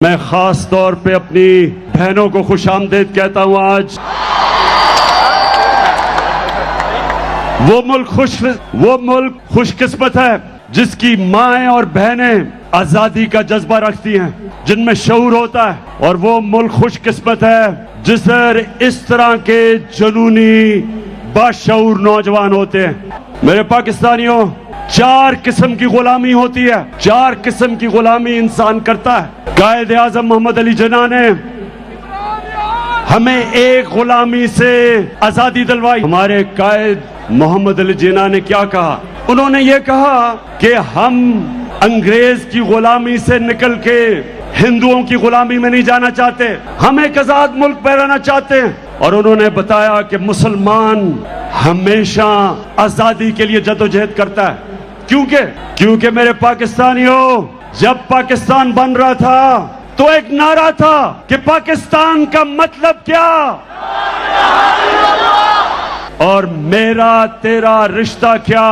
میں خاص طور پہ اپنی بہنوں کو خوش آمدید کہتا ہوں. آج وہ ملک خوش قسمت ہے جس کی مائیں اور بہنیں آزادی کا جذبہ رکھتی ہیں، جن میں شعور ہوتا ہے. اور وہ ملک خوش قسمت ہے جس پر اس طرح کے جنونی باشعور نوجوان ہوتے ہیں. میرے پاکستانیوں، 4 قسم کی غلامی ہوتی ہے، 4 قسم کی غلامی انسان کرتا ہے. قائد اعظم محمد علی جناح نے ہمیں ایک غلامی سے آزادی دلوائی. ہمارے قائد محمد علی جناح نے کیا کہا؟ انہوں نے یہ کہا کہ ہم انگریز کی غلامی سے نکل کے ہندوؤں کی غلامی میں نہیں جانا چاہتے، ہم ایک آزاد ملک میں رہنا چاہتے ہیں. اور انہوں نے بتایا کہ مسلمان ہمیشہ آزادی کے لیے جدوجہد کرتا ہے. کیونکہ میرے پاکستانیوں، جب پاکستان بن رہا تھا تو ایک نعرہ تھا کہ پاکستان کا مطلب کیا، اور میرا تیرا رشتہ کیا.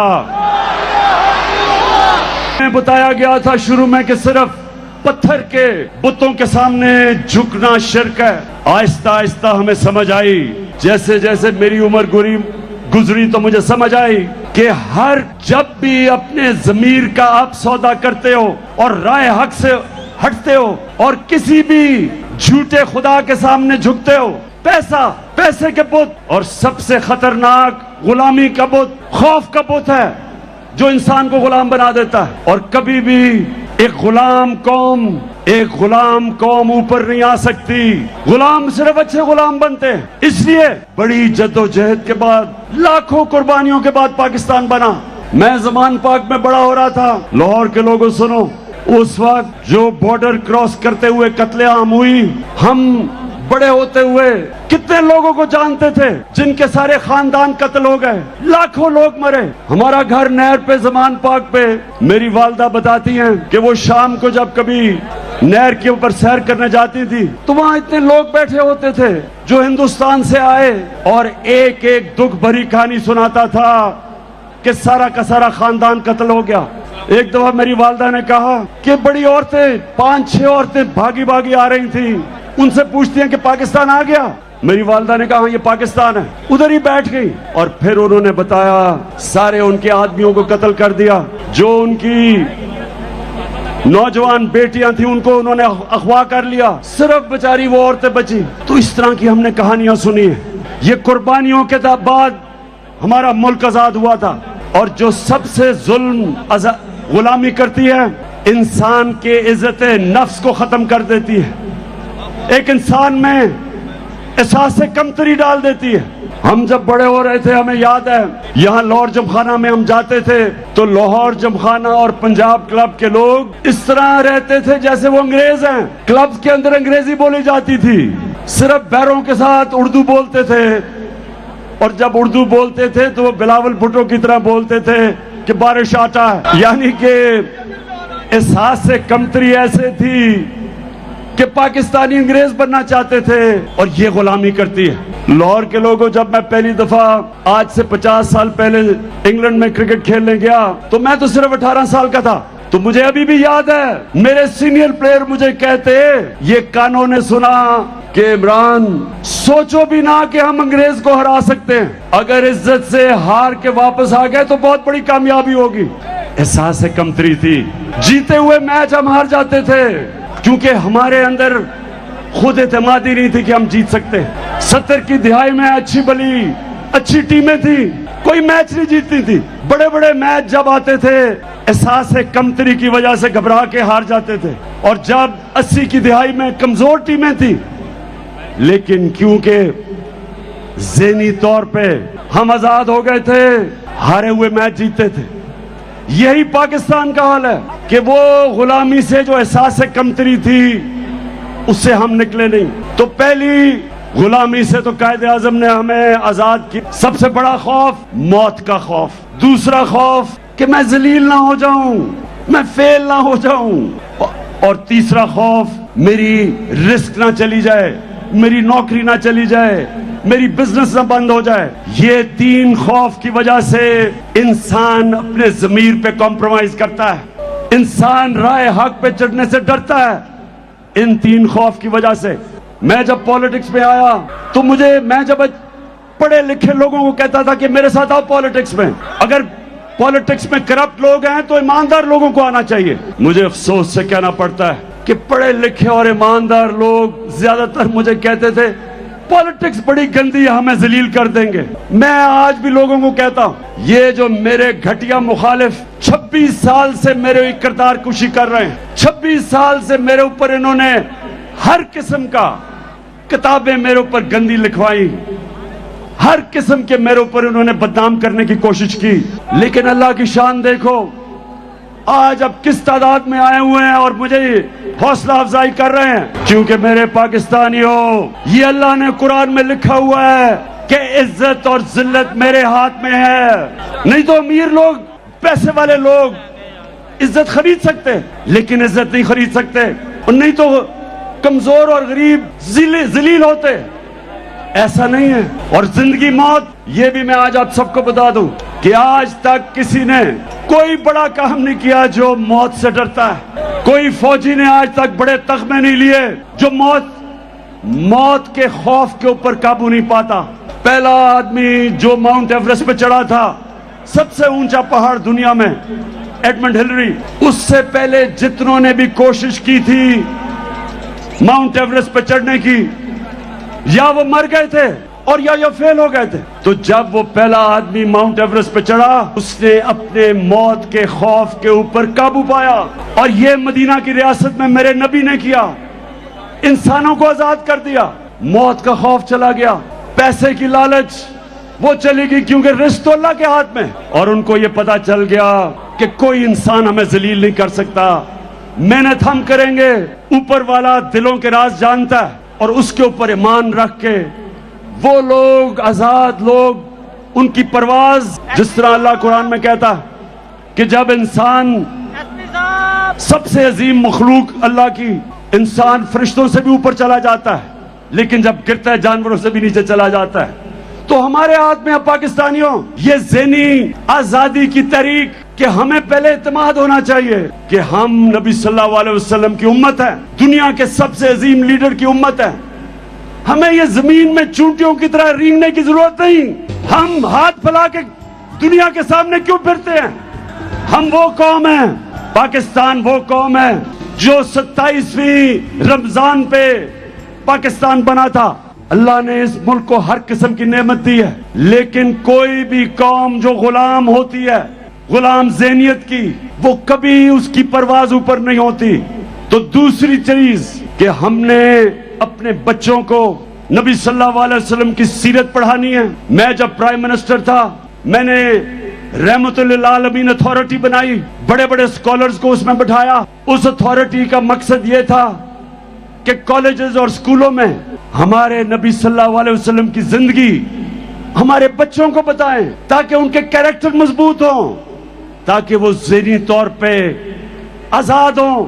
بتایا گیا تھا شروع میں کہ صرف پتھر کے بتوں کے سامنے جھکنا شرک ہے. آہستہ آہستہ ہمیں سمجھ آئی، جیسے جیسے میری عمر گزری تو مجھے سمجھ آئی کہ جب بھی اپنے ضمیر کا آپ سودا کرتے ہو اور رائے حق سے ہٹتے ہو اور کسی بھی جھوٹے خدا کے سامنے جھکتے ہو، پیسے کے بت، اور سب سے خطرناک غلامی کا بت خوف کا بت ہے جو انسان کو غلام بنا دیتا ہے. اور کبھی بھی ایک غلام قوم اوپر نہیں آ سکتی. غلام صرف اچھے غلام بنتے ہیں. اس لیے بڑی جدوجہد کے بعد، لاکھوں قربانیوں کے بعد پاکستان بنا. میں زمان پاک میں بڑا ہو رہا تھا. لاہور کے لوگوں سنو، اس وقت جو بارڈر کراس کرتے ہوئے قتل عام ہوئی، ہم بڑے ہوتے ہوئے کتنے لوگوں کو جانتے تھے جن کے سارے خاندان قتل ہو گئے، لاکھوں لوگ مرے. ہمارا گھر نہر پہ، زمان پاک پہ. میری والدہ بتاتی ہیں کہ وہ شام کو جب کبھی نہر کے اوپر سیر کرنے جاتی تھی تو وہاں اتنے لوگ بیٹھے ہوتے تھے جو ہندوستان سے آئے، اور ایک ایک دکھ بھری کہانی سناتا تھا کہ سارا کا سارا خاندان قتل ہو گیا. ایک دفعہ میری والدہ نے کہا کہ بڑی عورتیں، 5-6 عورتیں بھاگی آ رہی تھیں. ان سے پوچھتی ہیں کہ پاکستان آ گیا؟ میری والدہ نے کہا ہاں یہ پاکستان ہے. ادھر ہی بیٹھ گئی. اور پھر انہوں نے بتایا سارے ان کے آدمیوں کو قتل کر دیا. جو ان کی نوجوان بیٹیاں تھیں ان کو انہوں نے اغوا کر لیا. صرف بیچاری وہ عورتیں بچی. تو اس طرح کی ہم نے کہانیاں سنی ہیں. یہ قربانیوں کے بعد ہمارا ملک آزاد ہوا تھا. اور جو سب سے غلامی کرتی ہے، انسان کے عزت نفس کو ختم کر دیتی ہے، ایک انسان میں احساس کمتری ڈال دیتی ہے. ہم جب بڑے ہو رہے تھے ہمیں یاد ہے یہاں لاہور جمخانہ میں ہم جاتے تھے تو لاہور جمخانہ اور پنجاب کلب کے لوگ اس طرح رہتے تھے جیسے وہ انگریز ہیں. کلب کے اندر انگریزی بولی جاتی تھی، صرف پیروں کے ساتھ اردو بولتے تھے. اور جب اردو بولتے تھے تو وہ بلاول بھٹو کی طرح بولتے تھے کہ بارش آتا ہے. یعنی کہ احساس کمتری ایسے تھی کہ پاکستانی انگریز بننا چاہتے تھے، اور یہ غلامی کرتی ہے. لاہور کے لوگوں، جب میں پہلی دفعہ آج سے 50 سال پہلے انگلینڈ میں کرکٹ کھیلنے گیا تو میں تو صرف 18 سال کا تھا. تو مجھے ابھی بھی یاد ہے میرے سینئر پلیئر مجھے کہتے، یہ کانوں نے سنا کہ عمران سوچو بھی نہ کہ ہم انگریز کو ہرا سکتے ہیں، اگر عزت سے ہار کے واپس آ گئے تو بہت بڑی کامیابی ہوگی. احساس کمتری تھی. جیتے ہوئے میچ ہم ہار جاتے تھے کیونکہ ہمارے اندر خود اعتمادی نہیں تھی کہ ہم جیت سکتے. 70 کی دہائی میں اچھی ٹیمیں تھیں، کوئی میچ نہیں جیتتی تھی. بڑے بڑے میچ جب آتے تھے احساس کمتری کی وجہ سے گھبرا کے ہار جاتے تھے. اور جب 80 کی دہائی میں کمزور ٹیمیں تھیں، لیکن کیونکہ ذہنی طور پہ ہم آزاد ہو گئے تھے، ہارے ہوئے میچ جیتتے تھے. یہی پاکستان کا حال ہے کہ وہ غلامی سے جو احساس کمتری تھی اس سے ہم نکلے نہیں. تو پہلی غلامی سے تو قائد اعظم نے ہمیں آزاد کی. سب سے بڑا خوف موت کا خوف. دوسرا خوف کہ میں ذلیل نہ ہو جاؤں، میں فیل نہ ہو جاؤں. اور تیسرا خوف میری رزق نہ چلی جائے، میری نوکری نہ چلی جائے، میری بزنس نہ بند ہو جائے. یہ 3 خوف کی وجہ سے انسان اپنے ضمیر پہ کمپرومائز کرتا ہے. انسان رائے حق پہ چڑھنے سے ڈرتا ہے. ان 3 खौफ की वजह से। मैं जब पॉलिटिक्स में आया तो मैं जब पढ़े लिखे लोगों को कहता था कि मेरे साथ आओ पॉलिटिक्स में, अगर पॉलिटिक्स में करप्ट लोग हैं तो ईमानदार लोगों को आना चाहिए। मुझे अफसोस से कहना पड़ता है कि पढ़े लिखे और ईमानदार लोग ज्यादातर मुझे कहते थे पॉलिटिक्स बड़ी गंदी है, हमें जलील कर देंगे। मैं आज भी लोगों को कहता हूं, ये जो मेरे घटिया मुखालिफ 26 साल से मेरे किरदार कुशी कर रहे हैं, 26 साल से मेरे ऊपर इन्होंने हर किस्म का किताबें मेरे ऊपर गंदी लिखवाई, हर किस्म के मेरे ऊपर उन्होंने बदनाम करने की कोशिश की, लेकिन अल्लाह की शान देखो आज अब किस तादाद में आए हुए हैं और मुझे हौसला अफजाई कर रहे हैं। क्योंकि मेरे पाकिस्तानियों, ये अल्लाह ने कुरान में लिखा हुआ है कि इज्जत और जिल्लत मेरे हाथ में है। नहीं तो अमीर लोग, पैसे वाले लोग इज्जत खरीद सकते लेकिन इज्जत नहीं खरीद सकते, और नहीं तो कमजोर और गरीब जलील होते। ऐसा नहीं है। और जिंदगी मौत, ये भी मैं आज आप सबको बता दूं कि आज तक किसी ने कोई बड़ा काम नहीं किया जो मौत से डरता है। कोई फौजी ने आज तक बड़े तख्मे नहीं लिए जो मौत के खौफ के ऊपर काबू नहीं पाता। पहला आदमी जो माउंट एवरेस्ट पे चढ़ा था, सबसे ऊंचा पहाड़ दुनिया में, एडमंड हिलरी। उससे पहले जितनों ने भी कोशिश की थी माउंट एवरेस्ट पे चढ़ने की, या वो मर गए थे और या फेल हो गए थे। तो जब वो पहला आदमी माउंट एवरेस्ट पे चढ़ा, उसने अपने मौत के खौफ के ऊपर काबू पाया। और ये मदीना की रियासत में मेरे नबी ने किया, इंसानों को आजाद कर दिया। मौत का खौफ चला गया, पैसे की लालच वो चली गई, क्योंकि रिस्क तो अल्लाह के हाथ में। और उनको ये पता चल गया कि कोई इंसान हमें जलील नहीं कर सकता, मेहनत हम करेंगे। ऊपर वाला दिलों के राज जानता है, और उसके ऊपर ईमान रख के वो लोग, आजाद लोग, उनकी परवाज, जिस तरह अल्लाह कुरान में कहता है कि जब इंसान, सबसे अजीम मखलूक अल्लाह की, इंसान फरिश्तों से भी ऊपर चला जाता है, लेकिन जब गिरता है जानवरों से भी नीचे चला जाता है। तो हमारे हाथ में, पाकिस्तानियों, ये ज़हनी आजादी की तहरीक, कि हमें पहले इत्मीनान होना चाहिए कि हम नबी सल्लल्लाहु अलैहि वसल्लम की उम्मत है, दुनिया के सबसे अजीम लीडर की उम्मत है। हमें ये जमीन में चूंटियों की तरह रेंगने की जरूरत नहीं। हम हाथ फैला के दुनिया के सामने क्यों फिरते हैं? हम वो कौम है, पाकिस्तान वो कौम है जो 27वीं रमजान पे पाकिस्तान बना था। अल्लाह ने इस मुल्क को हर किस्म की नेमत दी है, लेकिन कोई भी कौम जो गुलाम होती है, गुलाम ज़हनियत की, वो कभी उसकी परवाज ऊपर नहीं होती। तो दूसरी चीज कि हमने अपने बच्चों को नबी सल्लल्लाहु अलैहि वसल्लम की सीरत पढ़ानी है। मैं जब प्राइम मिनिस्टर था, मैंने रहमतुल लिल आलमीन अथॉरिटी बनाई, बड़े बड़े स्कॉलर्स को उसमें बिठाया। उस अथॉरिटी का मकसद ये था कि कॉलेजेस और स्कूलों में हमारे नबी सल्लल्लाहु अलैहि वसल्लम की जिंदगी हमारे बच्चों को बताएं, ताकि उनके कैरेक्टर मजबूत हों, ताकि वो ज़हनी तौर पे आजाद हों।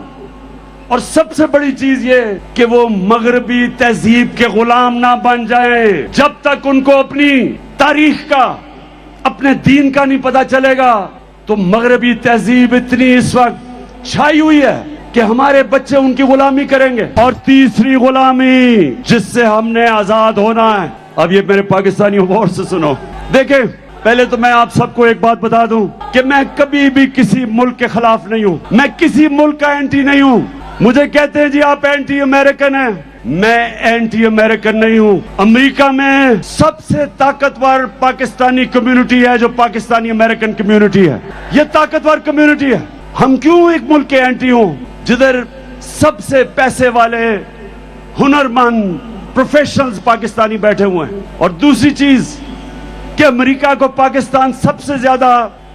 और सबसे बड़ी चीज ये कि वो मगरबी तहजीब के गुलाम ना बन जाएं। जब तक उनको अपनी तारीख का, अपने दीन का नहीं पता चलेगा, तो मगरबी तहजीब इतनी इस वक्त छाई हुई है कि हमारे बच्चे उनकी गुलामी करेंगे। और तीसरी गुलामी जिससे हमने आजाद होना है, अब ये मेरे पाकिस्तानियों गौर से सुनो। देखें, पहले तो मैं आप सबको एक बात बता दूं कि मैं कभी भी किसी मुल्क के खिलाफ नहीं हूं, मैं किसी मुल्क का एंटी नहीं हूं। मुझे कहते हैं जी आप एंटी अमेरिकन हैं, मैं एंटी अमेरिकन नहीं हूं। अमेरिका में सबसे ताकतवर पाकिस्तानी कम्युनिटी है जो पाकिस्तानी अमेरिकन कम्युनिटी है, ये ताकतवर कम्युनिटी है। हम क्यों एक मुल्क के एंटी हों जिधर सबसे पैसे वाले, हुनरमंद, प्रोफेशनल्स पाकिस्तानी बैठे हुए हैं। और दूसरी चीज कि अमेरिका को पाकिस्तान सबसे ज्यादा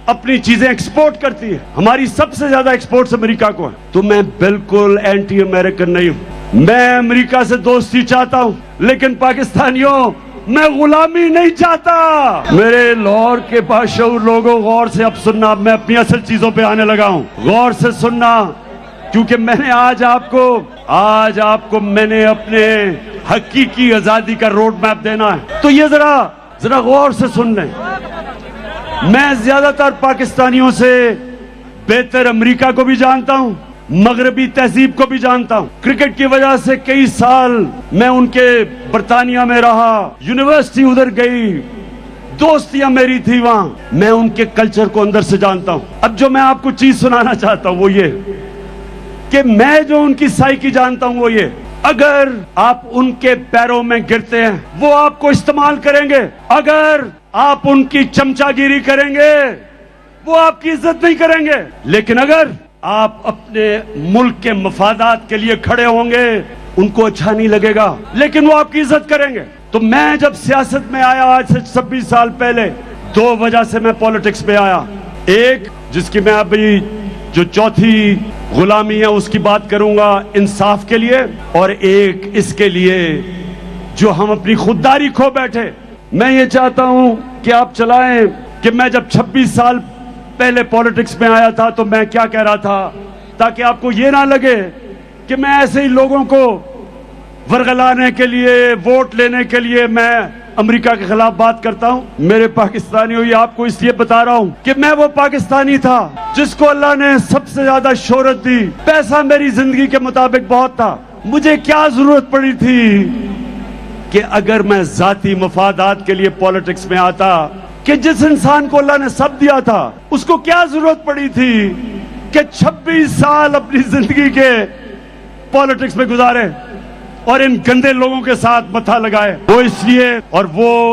अपनी चीजें एक्सपोर्ट करती है, हमारी सबसे ज्यादा एक्सपोर्ट्स अमेरिका को है। तो मैं बिल्कुल एंटी अमेरिकन नहीं हूं, मैं अमेरिका से दोस्ती चाहता हूं, लेकिन पाकिस्तानियों मैं गुलामी नहीं चाहता। मेरे लाहौर के बाशऊर लोगों, गौर से अब सुनना, मैं अपनी असल चीजों पे आने लगा हूं, गौर से सुनना, क्योंकि मैंने आज आपको मैंने अपने हकीकी आजादी का रोड मैप देना है। तो ये जरा गौर से सुन लें। मैं ज्यादातर पाकिस्तानियों से बेहतर अमेरिका को भी जानता हूं, मगरबी तहजीब को भी जानता हूँ। क्रिकेट की वजह से कई साल मैं उनके बरतानिया में रहा, यूनिवर्सिटी उधर गई, दोस्तियां मेरी थी वहां, मैं उनके कल्चर को अंदर से जानता हूं। अब जो मैं आपको चीज सुनाना चाहता हूं वो ये कि मैं जो उनकी साइकी जानता हूं वो ये, अगर आप उनके पैरों में गिरते हैं वो आपको इस्तेमाल करेंगे, अगर आप उनकी चमचागिरी करेंगे वो आपकी इज्जत नहीं करेंगे, लेकिन अगर आप अपने मुल्क के मफादात के लिए खड़े होंगे उनको अच्छा नहीं लगेगा लेकिन वो आपकी इज्जत करेंगे। तो मैं जब सियासत में आया आज से 26 साल पहले, दो वजह से मैं पॉलिटिक्स में आया। एक, जिसकी मैं अभी जो चौथी गुलामी है उसकी बात करूंगा, इंसाफ के लिए, और एक इसके लिए जो हम अपनी खुददारी खो बैठे। मैं ये चाहता हूं कि आप चलाएं कि मैं जब 26 साल पहले पॉलिटिक्स में आया था तो मैं क्या कह रहा था, ताकि आपको ये ना लगे कि मैं ऐसे ही लोगों को वरगलाने के लिए, वोट लेने के लिए मैं अमेरिका के खिलाफ बात करता हूं। मेरे पाकिस्तानियों, ये आपको इसलिए बता रहा हूं कि मैं वो पाकिस्तानी था जिसको अल्लाह ने सबसे ज्यादा शोहरत दी। पैसा मेरी जिंदगी के मुताबिक बहुत था, मुझे क्या जरूरत पड़ी थी कि अगर मैं जाती मफादात के लिए पॉलिटिक्स में आता, कि जिस इंसान को अल्लाह ने सब दिया था उसको क्या जरूरत पड़ी थी कि 26 साल अपनी जिंदगी के पॉलिटिक्स में गुजारे और इन गंदे लोगों के साथ मथा लगाए। वो इसलिए, और वो